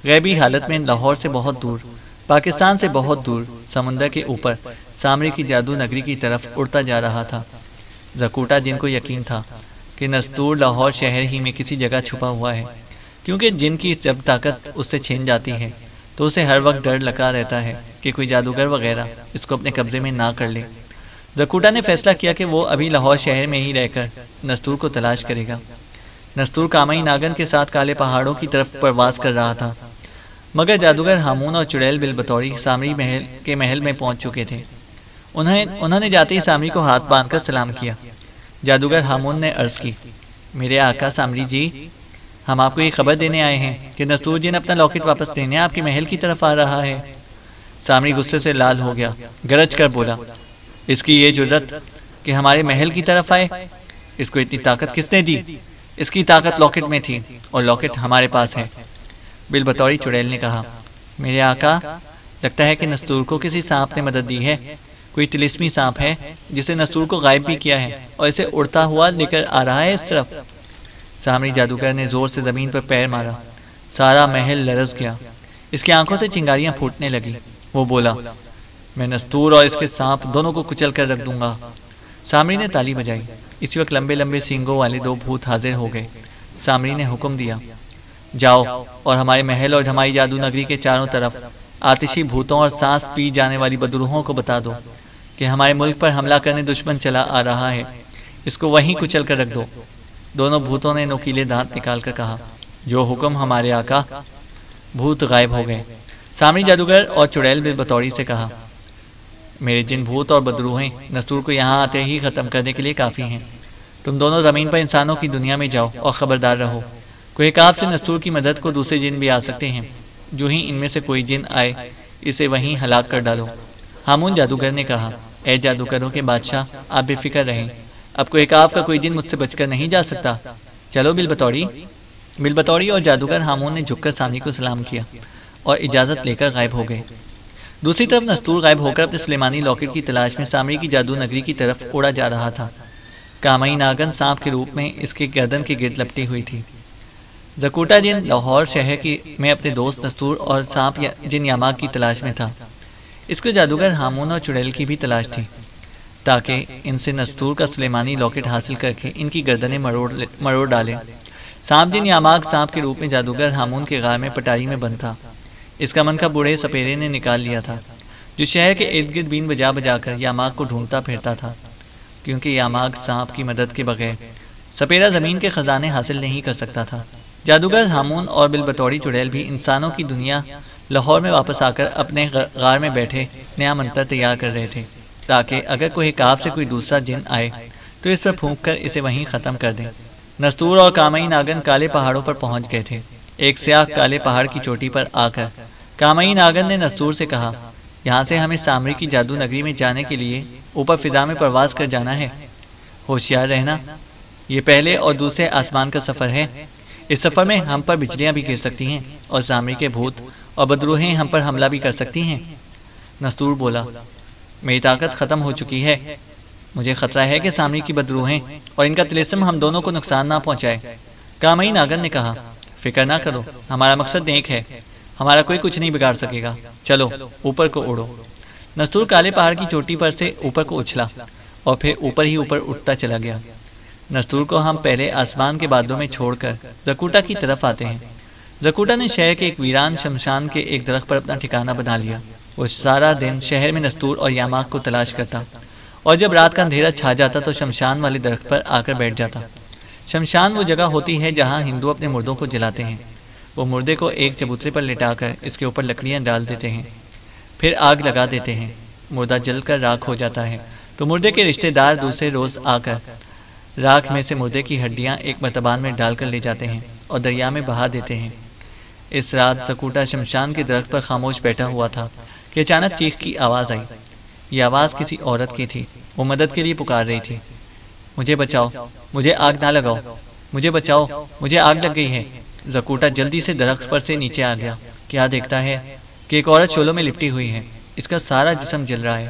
غیبی حالت میں لاہور سے بہت دور پاکستان سے بہت دور سمندر کے اوپر سامری کی جادو نگری کی طرف اڑتا جا رہا تھا۔ زکوٹا جن کو یقین تھا کہ نستور لاہور شہر ہی میں کسی جگہ چھپا ہوا ہے، کیونکہ جن کی جب طاقت اس سے چھین جاتی ہے تو اسے ہر وقت ڈر لگا رہتا ہے کہ کوئی جادوگر وغیرہ اس کو اپنے قبضے میں نہ کر لے۔ زکوٹا نے فیصلہ کیا کہ وہ ابھی لاہور شہر میں ہی رہ کر نستور کو تلاش کرے گا۔ نستور کامئی ناگن کے ساتھ کالے پہاڑوں کی طرف پرواز کر رہا تھا، مگر جادوگر ہامون اور چڑیل بالبطوری سامری محل میں پہنچ چکے تھے۔ انہوں نے جاتے ہی سامری کو ہاتھ باندھ کر سلام کیا۔ جادوگر ہامون نے عرض کی، میرے آقا سامری جی، ہم آپ کو یہ خبر دینے آئے ہیں کہ نستور جن اپنا لاکٹ واپس لینے آپ کے محل کی طرف آ رہا ہے۔ سامری غصے سے لال ہو گیا، گرج کر بولا، اس کی یہ جرت کہ ہمارے محل کی طرف آئے؟ اس کو اتنی طاقت کس نے دی؟ اس کی طاقت لاکٹ میں تھی اور لاکٹ ہمارے پاس ہے۔ بالبطوری چڑیل نے کہا، میرے آقا، لگتا ہے کہ نستور کو کسی سانپ نے مدد دی ہے، کوئی طلسمی سانپ ہے جسے نستور کو غائب بھی کیا ہے اور اسے اڑتا ہوا لے کر آ رہا ہے اس طرف۔ سامری جادوگر نے زور سے زمین پر پیر مارا، سارا محل لرز گیا، اس کی آنکھوں سے چنگاریاں پھوٹنے لگی۔ وہ بولا، میں نستور اور اس کے سانپ دونوں کو کچل کر رکھ دوں گا۔ سامری نے تالی بجائی، اسی وقت لمبے لمبے سینگوں والے دو بھوت حاضر ہو گئے۔ سامری نے حکم دیا، جاؤ اور ہمارے محل اور ہماری جادو نگری کے چاروں طرف آتشی بھوتوں اور سانس پی جانے والی بدروحوں کو بتا دو کہ ہمارے ملک پر حملہ کرنے دشمن چلا آ رہا ہے، اس کو وہیں کچل کر رکھ دو۔ دونوں بھوتوں نے نوکیلے دانت نکال کر کہا، جو حکم ہمارے آقا۔ بھوت غائب ہو گئے۔ سامری جادوگر اور چڑیل بالبطوری سے کہا، میرے جن بھوت اور بدروہیں نستور کو یہاں آتے ہی ختم کرنے کے لیے کافی ہیں۔ تم دونوں زمین پر انسانوں کی دنیا میں جاؤ اور خبردار رہو، کوئی کاف سے نستور کی مدد کو دوسرے جن بھی آ سکتے ہیں، جو ہی ان میں سے کوئی جن آئے اسے وہیں ہلاک کر ڈالو۔ ہامون جادوگر نے کہا، اے جادوگروں کے بادشاہ، آپ بے فکر رہیں، اب کوئی کاف کا کوئی جن مجھ سے بچ کر نہیں جا سکتا۔ چلو بالبطوری اور جادوگر ہامون نے جھک کر سامری کو سلام کیا اور اجازت لے کر غائب ہو گئے۔ دوسری طرف نستور غائب ہو کر اپنے سلیمانی لاکٹ کی تلاش میں سامری کی جادو نگری کی طرف اڑا جا رہا تھا۔ کامئی ناگن سانپ کے روپ میں اس کے گردن کے گرد لپٹی ہوئی تھی۔ زکوٹا جن لاہور شہر میں اپنے دوست نستور اور سانپ جن یاماگ کی تلاش میں تھا۔ اس کو جادوگر ہامون اور چڑیل کی بھی تلاش تھی، تاکہ ان سے نستور کا سلیمانی لاکٹ حاصل کر کے ان کی گردنیں مروڑ ڈالیں۔ سانپ جن یاماگ سانپ کے روپ میں جادوگر ہامون کے غار میں پٹاری میں بند تھا۔ اس کا منکا بوڑھے سپیرے نے نکال لیا تھا، جو شہر کے ارد گرد بین بجا بجا کر یاماگ کو ڈھونڈتا پھرتا تھا، کیونکہ یاماگ سانپ کی مدد کے بغیر سپیرا زمین کے خزانے حاصل نہیں کر سکتا تھا۔ جادوگر ہامون اور بالبطوری چڑیل بھی انسانوں کی دنیا لاہور میں واپس آ کر اپنے غار میں بیٹھے نیا منتر تیار کر رہے تھے، تاکہ اگر کوئی کاف سے کوئی دوسرا جن آئے تو اس پر پھونک کر اسے وہیں ختم کر دیں۔ نستور اور کامئی ناگن کالے پہاڑوں پر پہنچ گئے تھے۔ ایک سیاہ کالے پہاڑ کی چوٹی پر آ کر کامئی ناگن نے نستور سے کہا، یہاں سے ہمیں سامری کی جادو نگری میں جانے کے لیے اوپر فضا میں پرواز کر جانا ہے، ہوشیار رہنا، یہ پہلے اور دوسرے آسمان کا سفر ہے۔ اس سفر میں ہم پر بجلیاں بھی گر سکتی ہیں اور سامری کے بھوت اور بدروہیں ہم پر حملہ بھی کر سکتی ہیں۔ نستور بولا، میری طاقت ختم ہو چکی ہے، مجھے خطرہ ہے کہ سامری کی بدروہیں اور ان کا طلسم ہم دونوں کو نقصان نہ پہنچائے۔ کامئی ناگن نے کہا، فکر نہ کرو، ہمارا مقصد نیک ہے، ہمارا کوئی کچھ نہیں بگاڑ سکے گا، چلو اوپر کو اڑو۔ نستور کالے پہاڑ کی چوٹی پر سے اوپر کو اچھلا اور پھر اوپر ہی اوپر اٹھتا چلا گیا۔ نستور کو ہم پہلے آسمان کے بادلوں میں چھوڑ کر زکوٹا کی طرف آتے ہیں۔ زکوٹا نے شہر کے ایک ویران شمشان کے ایک درخت پر اپنا ٹھکانہ بنا لیا۔ وہ سارا دن شہر میں نستور اور یاماگ کو تلاش کرتا، اور جب رات کا اندھیرا چھا جاتا تو شمشان والے درخت پر آ کر بیٹھ جاتا۔ شمشان وہ جگہ ہوتی ہے جہاں ہندو اپنے مردوں کو جلاتے ہیں۔ وہ مردے کو ایک چبوترے پر لٹا کر اس کے اوپر لکڑیاں ڈال دیتے ہیں، پھر آگ لگا دیتے ہیں۔ مردہ جل کر راکھ ہو جاتا ہے تو مردے کے رشتہ دار دوسرے روز آ کر راکھ میں سے مردے کی ہڈیاں ایک مرتبان میں ڈال کر لے جاتے ہیں اور دریا میں بہا دیتے ہیں۔ اس رات زکوٹا شمشان کے درخت پر خاموش بیٹھا ہوا تھا کہ اچانک چیخ کی آواز آئی۔ یہ آواز کسی عورت کی تھی، وہ مدد کے لیے پکار رہی تھی، مجھے بچاؤ، مجھے آگ نہ لگاؤ، مجھے بچاؤ، مجھے آگ لگ گئی ہے۔ زکوٹا جلدی سے درخت پر سے نیچے آ گیا، کیا دیکھتا ہے کہ ایک عورت شعلوں میں لپٹی ہوئی ہے، اس کا سارا جسم جل رہا ہے۔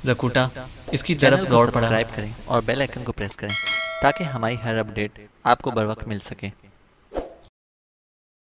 زکوٹا اس کی طرف دوڑ پڑا۔ سبسکرائب کریں اور بیل آئیکن کو پریس کریں تاکہ ہماری ہر اپڈیٹ آپ کو بر وقت مل سکے۔